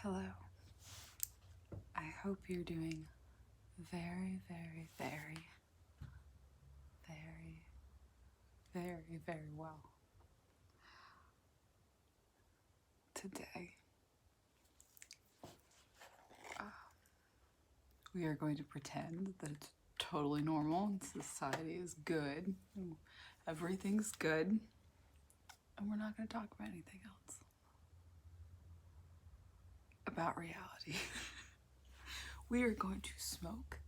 Hello. I hope you're doing very, very, very, very, very, very well today. We are going to pretend that it's totally normal and society is good. Everything's good. And we're not going to talk about anything else. About reality. We are going to smoke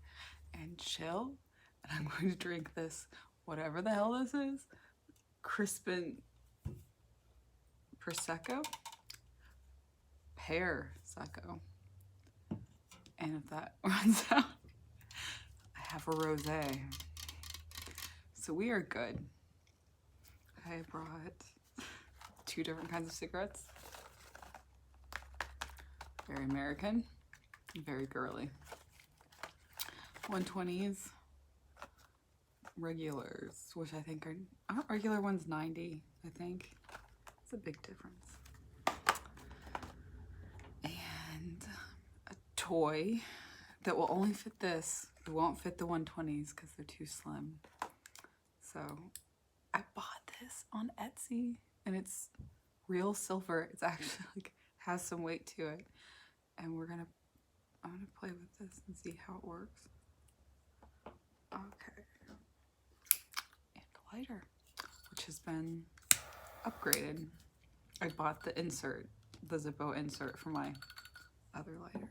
and chill, and I'm going to drink this, whatever the hell this is, Crispin Prosecco, pear Secco. And if that runs out, I have a rosé. So we are good. I brought 2 different kinds of cigarettes. Very American, very girly. 120s, regulars, which I think aren't regular ones 90, I think. It's a big difference. And a toy that will only fit this. It won't fit the 120s because they're too slim. So I bought this on Etsy and it's real silver. It's actually like has some weight to it. And I'm gonna play with this and see how it works. Okay. And a lighter, which has been upgraded. I bought the insert, the Zippo insert for my other lighter.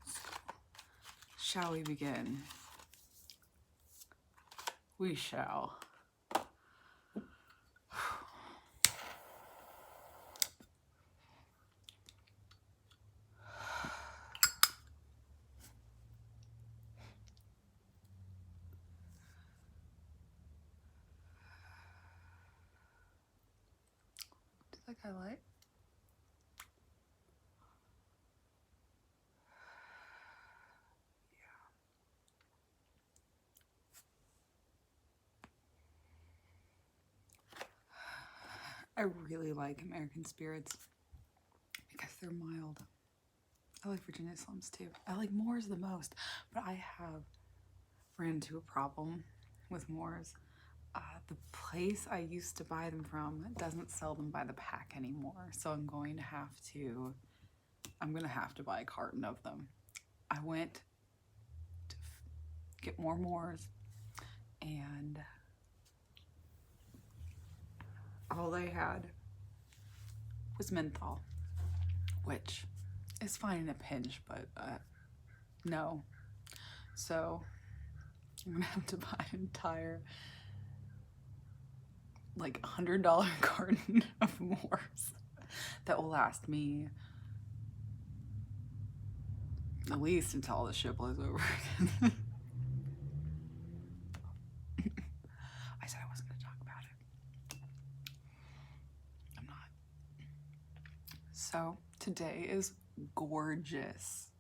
So, shall we begin? We shall. Does that guy light? I really like American Spirits because they're mild. I like Virginia Slims too. I like Moors the most, but I have ran into a problem with Moors. The place I used to buy them from doesn't sell them by the pack anymore, so I'm going to have to buy a carton of them. I went to get more Moors, and all they had was menthol, which is fine in a pinch, but no. So I'm gonna have to buy an entire like $100 carton of Moors that will last me at least until all the shit blows over. I said I wasn't gonna talk about it. I'm not. So today is gorgeous.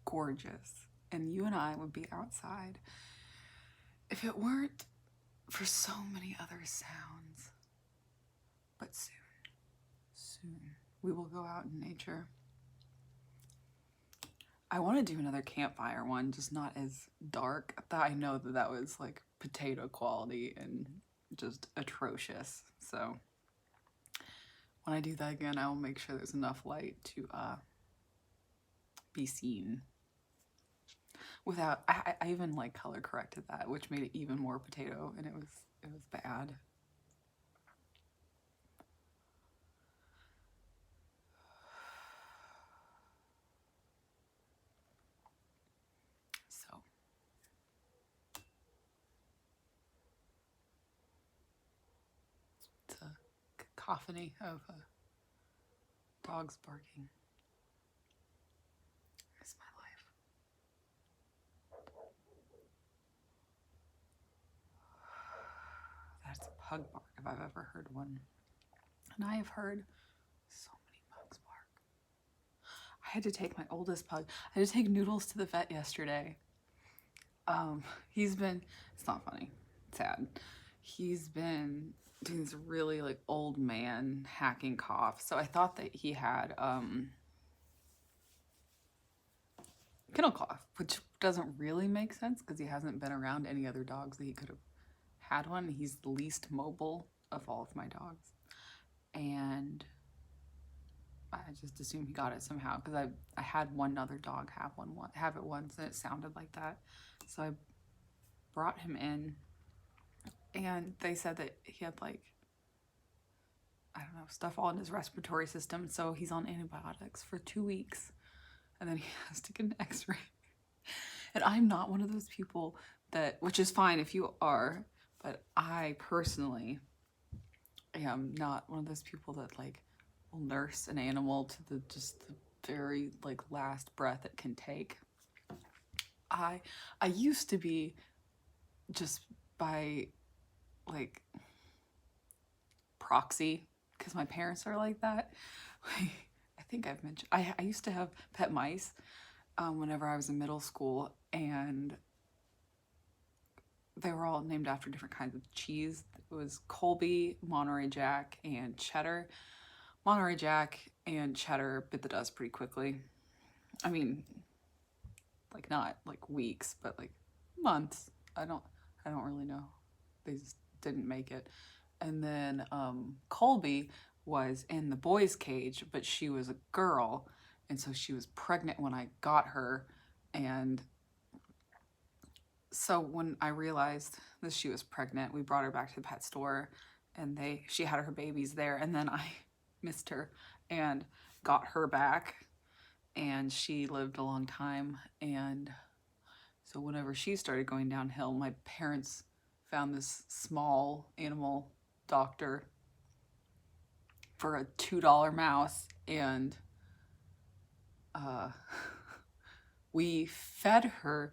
Gorgeous. And you and I would be outside if it weren't for so many other sounds. But soon, we will go out in nature. I want to do another campfire one, just not as dark. I know that was like potato quality and just atrocious. So when I do that again, I will make sure there's enough light to be seen. Without, I even like color corrected that, which made it even more potato, and it was bad. So it's a cacophony of dogs barking. It's my life. That's a pug bark if I've ever heard one. And I have heard so many pugs bark. I had to take my oldest pug. I had to take Noodles to the vet yesterday. It's not funny, it's sad. He's been doing this really like old man hacking cough. So I thought that he had kennel cough, which doesn't really make sense because he hasn't been around any other dogs that he could have had one. He's the least mobile of all of my dogs. And I just assumed he got it somehow because I had one other dog have it once and it sounded like that. So I brought him in and they said that he had like, I don't know, stuff all in his respiratory system. So he's on antibiotics for 2 weeks and then he has to get an x-ray. And I'm not one of those people that, which is fine if you are, but I personally am not one of those people that like will nurse an animal to the very like last breath it can take. I used to be, just by like proxy, because my parents are like that. I think I've mentioned I used to have pet mice whenever I was in middle school, and they were all named after different kinds of cheese. It was Colby, Monterey Jack, and Cheddar. Monterey Jack and Cheddar bit the dust pretty quickly. I mean, like not like weeks, but like months. I don't really know. They just didn't make it. And then Colby was in the boys' cage, but she was a girl, and so she was pregnant when I got her. And so when I realized that she was pregnant, we brought her back to the pet store, and she had her babies there. And then I missed her and got her back, and she lived a long time. And so whenever she started going downhill, my parents found this small animal doctor for a $2 mouse, and we fed her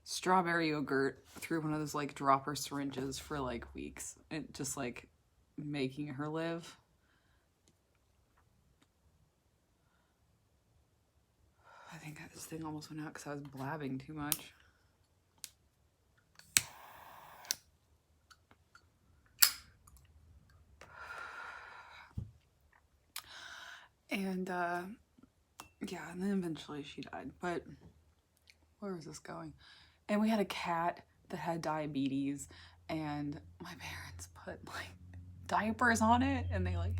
strawberry yogurt through one of those like dropper syringes for like weeks, and just like making her live. I think this thing almost went out because I was blabbing too much. And yeah, and then eventually she died. But where was this going? And we had a cat that had diabetes, and my parents put like diapers on it, and they like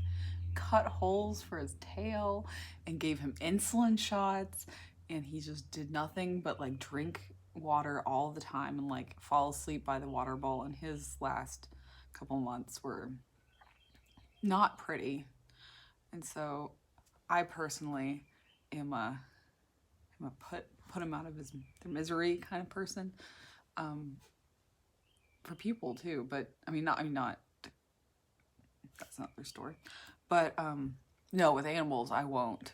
cut holes for his tail and gave him insulin shots, and he just did nothing but like drink water all the time and like fall asleep by the water bowl. And his last couple months were not pretty. And so I personally am a put him out of their misery kind of person. For people too, but I mean not that's not their story. But no, with animals I won't.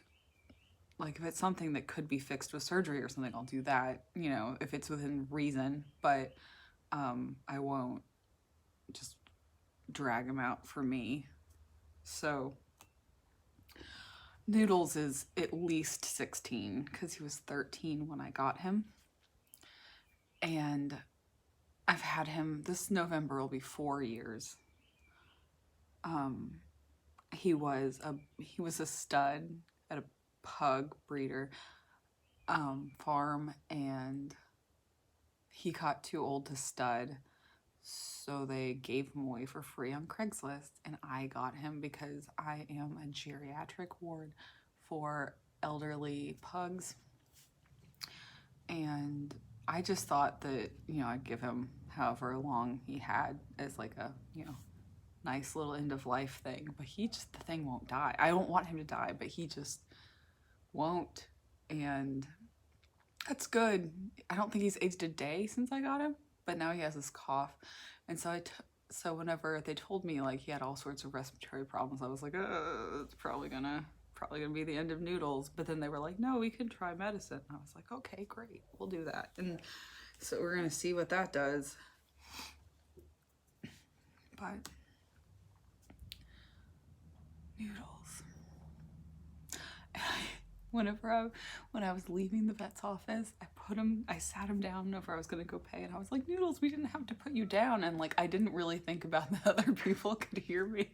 Like if it's something that could be fixed with surgery or something, I'll do that, you know, if it's within reason. But I won't just drag him out for me. So Noodles is at least 16 because he was 13 when I got him. And I've had him, this November will be 4 years. He was a stud at a pug breeder farm, and he got too old to stud, so they gave him away for free on Craigslist, and I got him because I am a geriatric ward for elderly pugs. And I just thought that, you know, I'd give him however long he had as like a, you know, nice little end of life thing. But the thing won't die. I don't want him to die, but he just won't. And that's good. I don't think he's aged a day since I got him, but now he has this cough. And so so whenever they told me like he had all sorts of respiratory problems, I was like, it's probably gonna be the end of Noodles. But then they were like, no, we can try medicine. And I was like, okay, great, we'll do that. And so we're gonna see what that does. But Noodles. When I was leaving the vet's office, I I sat him down whenever I was gonna go pay, and I was like, Noodles, we didn't have to put you down. And like, I didn't really think about that other people could hear me.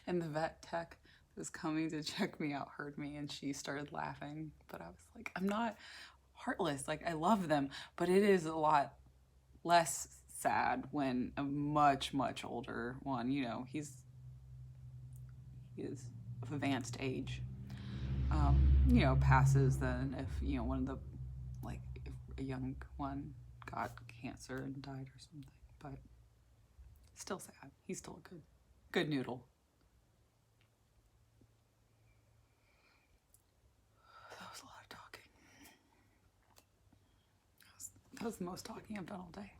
And the vet tech that was coming to check me out heard me, and she started laughing. But I was like, I'm not heartless. Like, I love them, but it is a lot less sad when a much, much older one, you know, he is of advanced age, you know, passes than if, you know, one of the, like, if a young one got cancer and died or something. But still sad. He's still a good noodle. That was a lot of talking. That was the most talking I've done all day.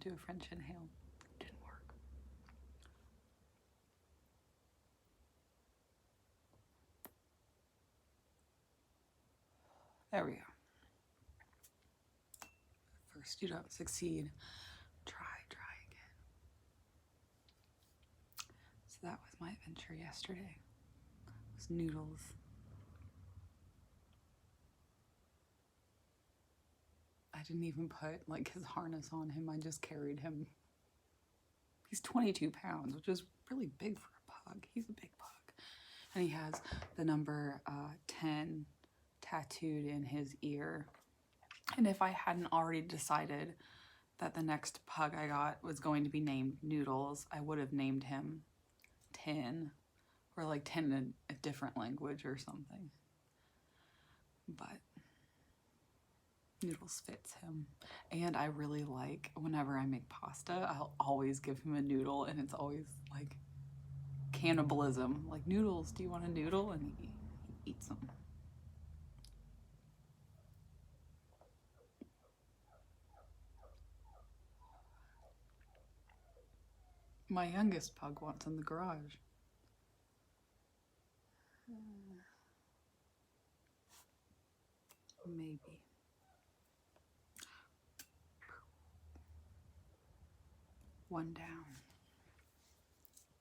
Do a French inhale. Didn't work. There we go. First you don't succeed. Try again. So that was my adventure yesterday. It was Noodles. I didn't even put like his harness on him. I just carried him. He's 22 pounds, which is really big for a pug. He's a big pug. And he has the number 10 tattooed in his ear. And if I hadn't already decided that the next pug I got was going to be named Noodles, I would have named him 10, or like 10 in a different language or something. But Noodles fits him. And I really like, whenever I make pasta, I'll always give him a noodle, and it's always like cannibalism. Like, Noodles, do you want a noodle? And he eats them. My youngest pug wants in the garage. Maybe. One down.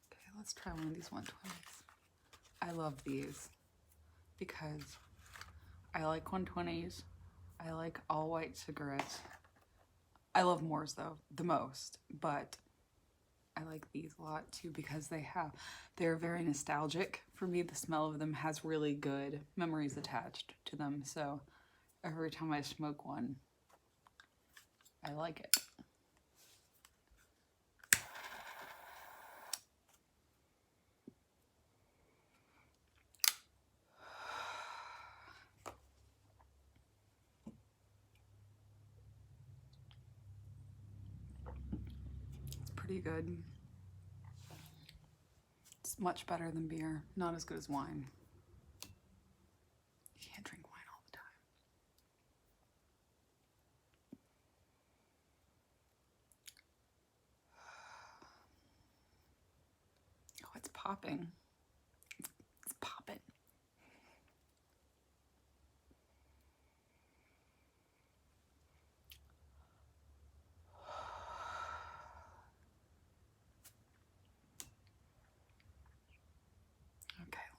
Okay, let's try one of these 120s. I love these because I like 120s. I like all white cigarettes. I love Moors though, the most, but I like these a lot too because they're very nostalgic. For me, the smell of them has really good memories attached to them. So every time I smoke one, I like it. Pretty good. It's much better than beer. Not as good as wine. You can't drink wine all the time. Oh, it's popping. It's popping.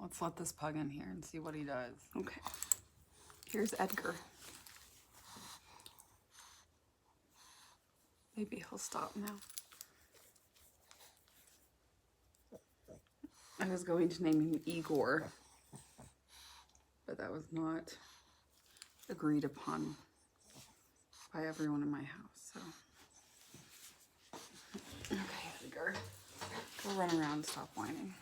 Let's let this pug in here and see what he does. Okay, here's Edgar. Maybe he'll stop now. I was going to name him Igor, but that was not agreed upon by everyone in my house, so. Okay, Edgar, go run around and stop whining.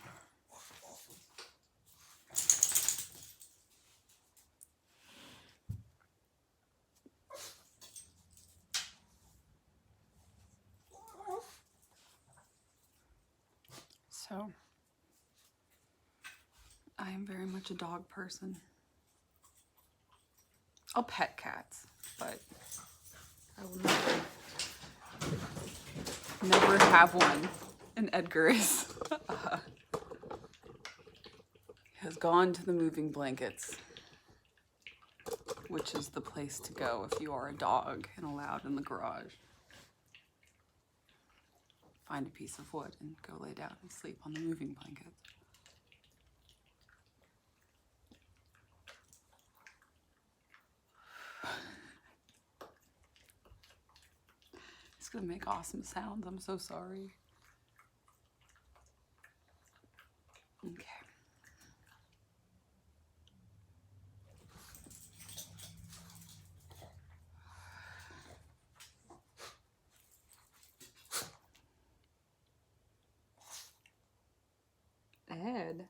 So, I am very much a dog person. I'll pet cats, but I will never have one. And Edgar has gone to the moving blankets. which is the place to go if you are a dog and allowed in the garage. Find a piece of wood and go lay down and sleep on the moving blankets. It's gonna make awesome sounds. I'm so sorry. Okay. Ed.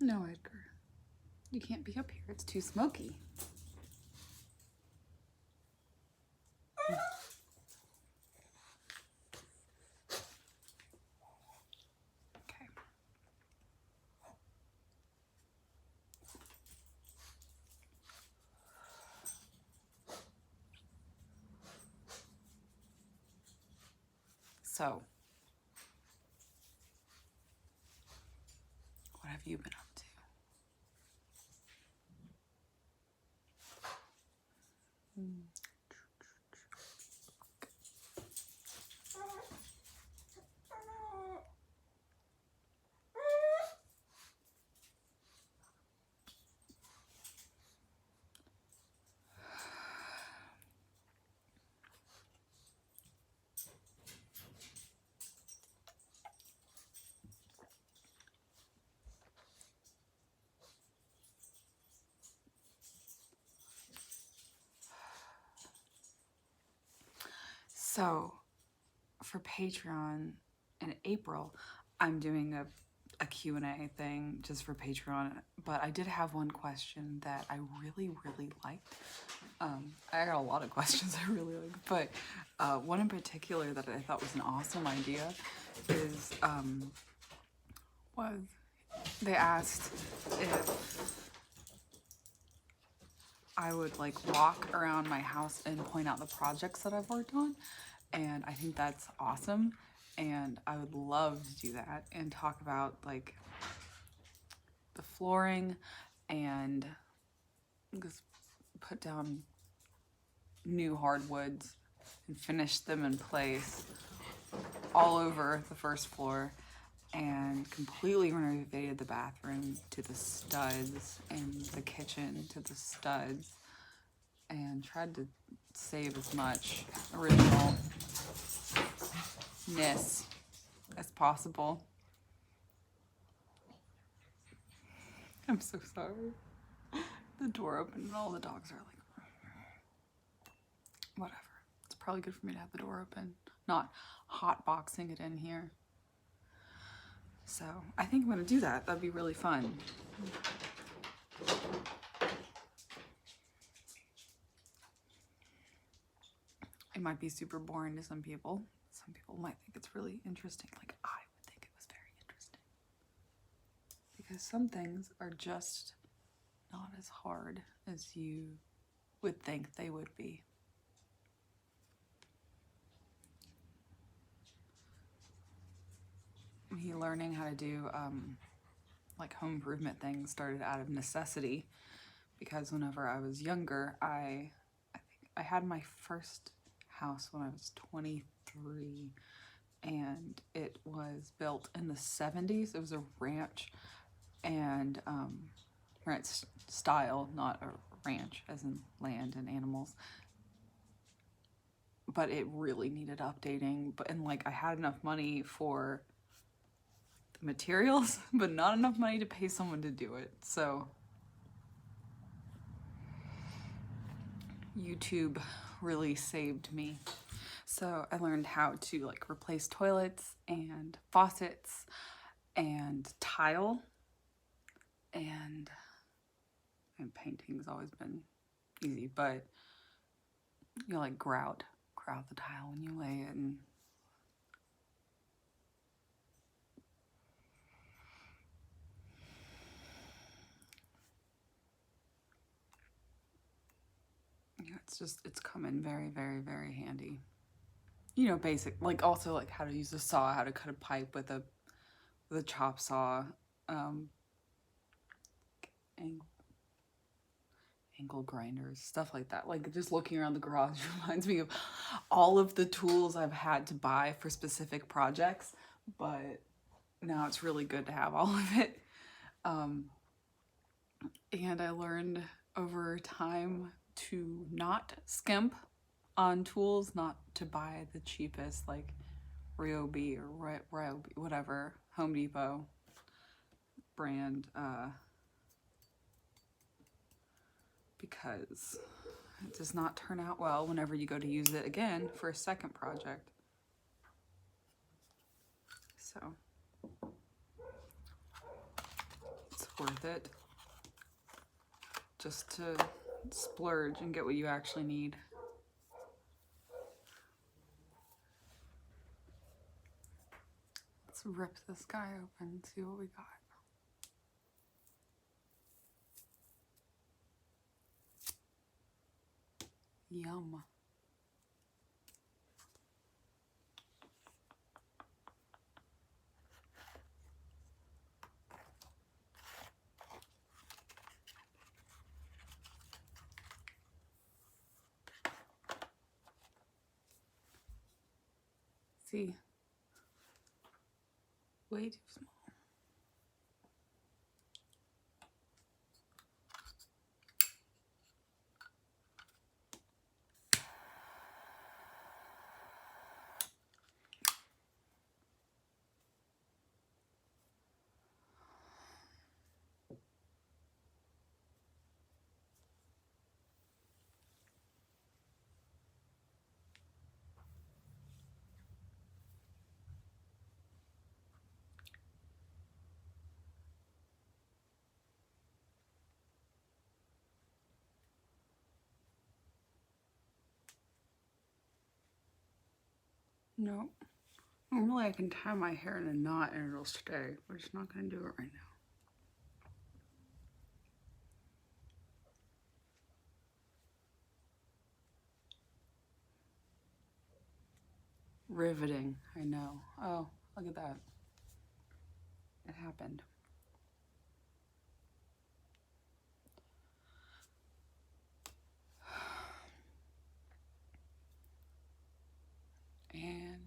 No, Edgar. You can't be up here. It's too smoky. Okay. So, what have you been up to? So, for Patreon in April, I'm doing a Q&A thing just for Patreon, but I did have one question that I really liked. I got a lot of questions I really liked, but one in particular that I thought was an awesome idea is, was they asked if I would like walk around my house and point out the projects that I've worked on. And I think that's awesome. And I would love to do that and talk about like the flooring and just put down new hardwoods and finish them in place all over the first floor, and completely renovated the bathroom to the studs and the kitchen to the studs, and tried to save as much originalness as possible. I'm so sorry. The door opened and all the dogs are like, whatever. It's probably good for me to have the door open, not hot boxing it in here. So I think I'm gonna do that. That'd be really fun. It might be super boring to some people. Some people might think it's really interesting. Like I would think it was very interesting. Because some things are just not as hard as you would think they would be. Me learning how to do like home improvement things started out of necessity, because whenever I was younger, I think I had my first house when I was 23, and it was built in the 70s. It was a ranch, and ranch style, not a ranch as in land and animals. But it really needed updating. And like I had enough money for the materials, but not enough money to pay someone to do it. So YouTube really saved me. So I learned how to like replace toilets and faucets and tile, and painting's always been easy, but you like grout the tile when you lay it. And it's come in very, very, very handy. You know, basic, like also like how to use a saw, how to cut a pipe with a chop saw, um, angle grinders, stuff like that. Like just looking around the garage reminds me of all of the tools I've had to buy for specific projects, but now it's really good to have all of it. And I learned over time to not skimp on tools, not to buy the cheapest, like Ryobi or Ryobi, whatever, Home Depot brand, because it does not turn out well whenever you go to use it again for a second project. So it's worth it just to splurge and get what you actually need. Let's rip this guy open and see what we got. Yum. See, way too small. No. Normally I can tie my hair in a knot and it'll stay. We're just not going to do it right now. Riveting, I know. Oh, look at that. It happened. And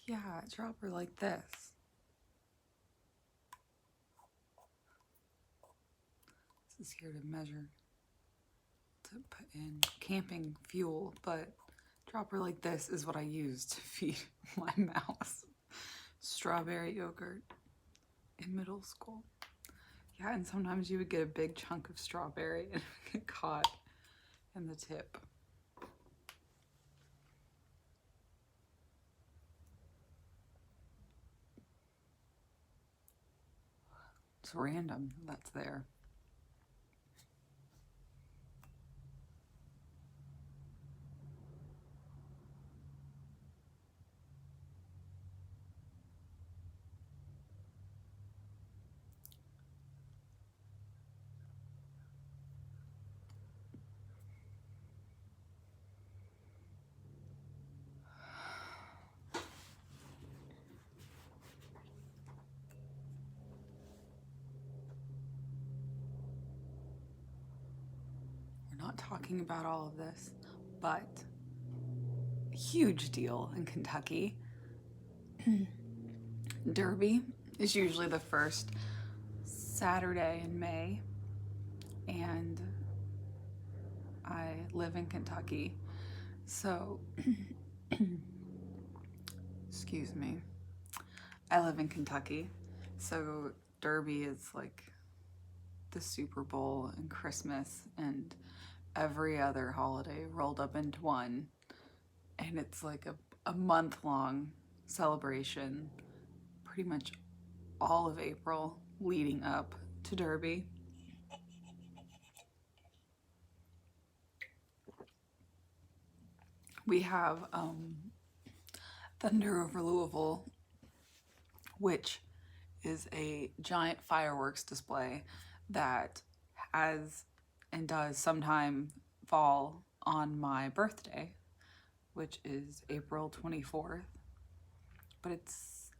Yeah, drop her like this. This is here to measure, to put in camping fuel, but dropper like this is what I use to feed my mouse strawberry yogurt in middle school. Yeah, and sometimes you would get a big chunk of strawberry and get caught in the tip. It's random that's there. We're not talking about all of this, but a huge deal in Kentucky. Derby is usually the first Saturday in May, and I live in Kentucky, so excuse me. I live in Kentucky, so Derby is like the Super Bowl and Christmas and every other holiday rolled up into one, and it's like a month-long celebration, pretty much all of April leading up to Derby. We have Thunder over Louisville, which is a giant fireworks display that has and does sometime fall on my birthday, which is April 24th. But it's,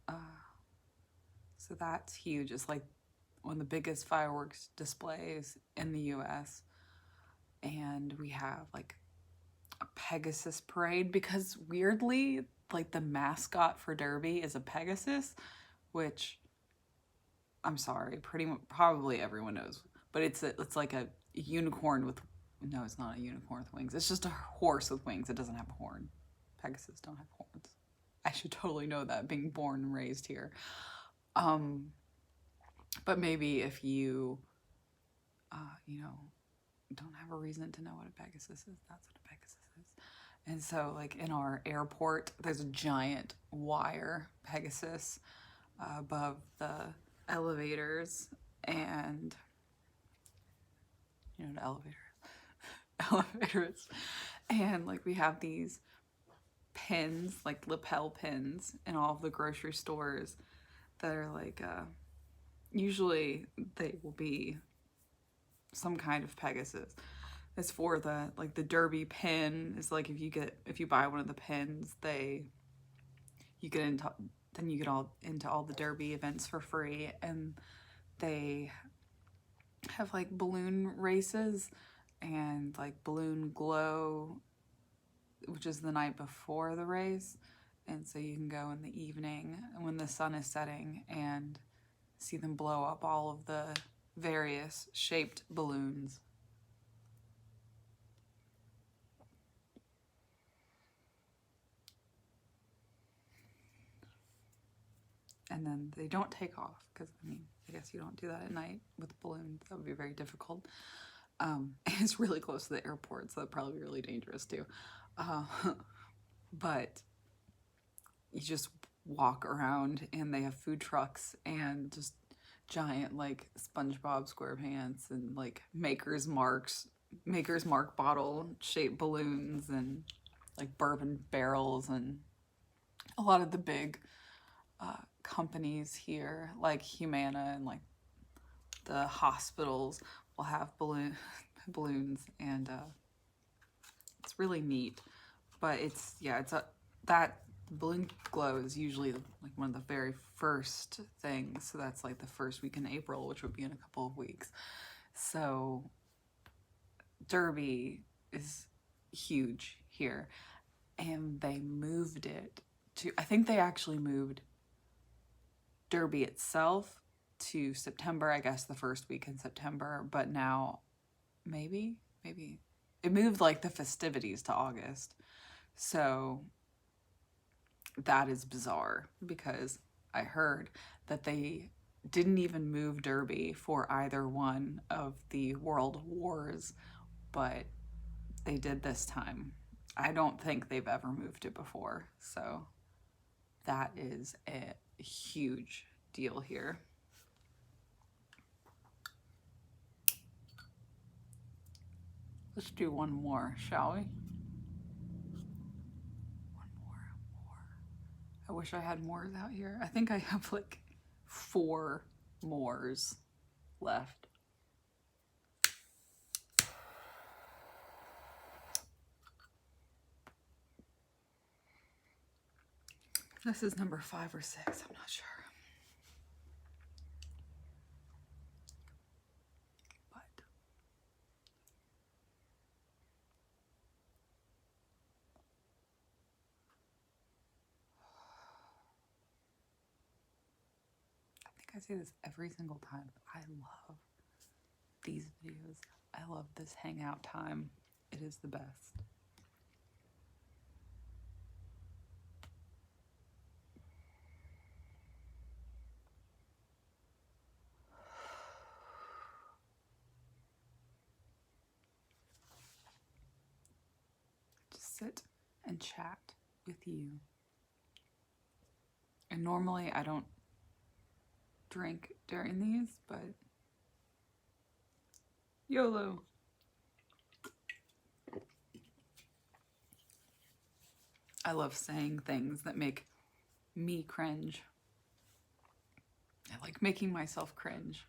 so that's huge. It's like one of the biggest fireworks displays in the US. And we have like a Pegasus parade because weirdly, like the mascot for Derby is a Pegasus, which I'm sorry, probably everyone knows, but it's like a unicorn with, no, it's not a unicorn with wings. It's just a horse with wings. It doesn't have a horn. Pegasus don't have horns. I should totally know that, being born and raised here. But maybe if you, don't have a reason to know what a Pegasus is, that's what a Pegasus is. And so, like in our airport, there's a giant wire Pegasus above the elevators, and you know what elevators, and like we have these pins, like lapel pins, in all of the grocery stores that are like usually they will be some kind of Pegasus. It's for the like the Derby pin is like if you buy one of the pins, you get into all the Derby events for free, and they have like balloon races and like balloon glow, which is the night before the race, and so you can go in the evening when the sun is setting and see them blow up all of the various shaped balloons. And then they don't take off because, I mean, I guess you don't do that at night with balloons. That would be very difficult. It's really close to the airport, so that'd probably be really dangerous too. But you just walk around and they have food trucks and just giant like SpongeBob SquarePants and like Maker's Mark bottle shaped balloons and like bourbon barrels, and a lot of the big companies here like Humana and like the hospitals will have balloons, and it's really neat. But that balloon glow is usually like one of the very first things, so that's like the first week in April, which would be in a couple of weeks. So Derby is huge here, and they moved it to, I think they actually moved Derby itself to September, I guess the first week in September, but now maybe it moved like the festivities to August. So that is bizarre because I heard that they didn't even move Derby for either one of the world wars, but they did this time. I don't think they've ever moved it before, so that is a huge deal here. Let's do one more, shall we? One more. I wish I had mores out here. I think I have like 4 mores left. This is number 5 or 6, I'm not sure. But I think I say this every single time. I love these videos. I love this hangout time. It is the best. Just sit and chat with you. And normally I don't drink during these, but YOLO. I love saying things that make me cringe. I like making myself cringe.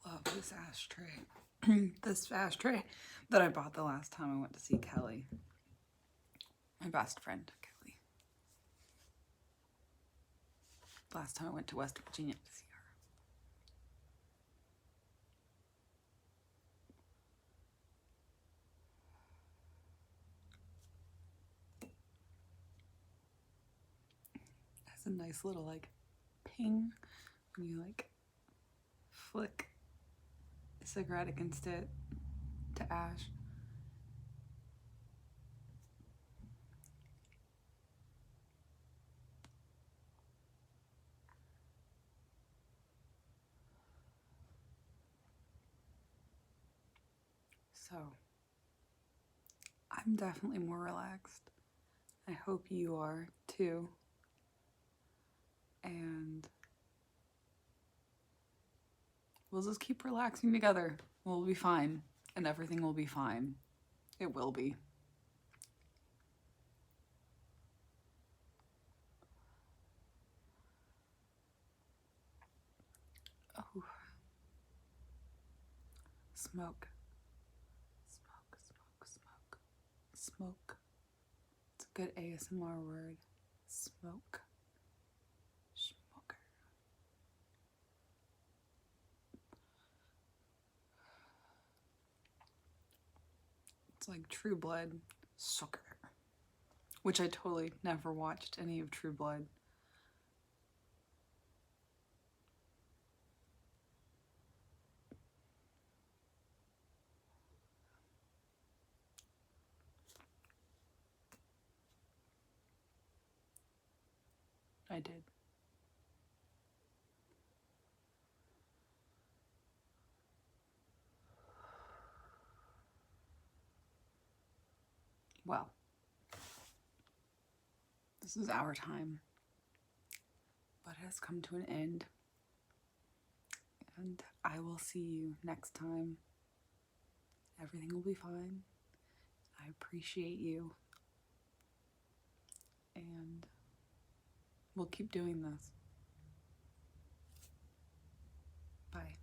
Love this ashtray. This ashtray that I bought the last time I went to see Kelly. My best friend, Kelly. Last time I went to West Virginia to see her. It has a nice little like ping when you like flick a cigarette against it to ash. So I'm definitely more relaxed. I hope you are too. And we'll just keep relaxing together. We'll be fine, and everything will be fine. It will be. Oh. Smoke. Smoke, smoke, smoke. Smoke. It's a good ASMR word. Smoke. Smoker. It's like True Blood. Sucker. which I totally never watched any of True Blood. I did. Well, this is our time, but it has come to an end, and I will see you next time. Everything will be fine. I appreciate you, and we'll keep doing this. Bye.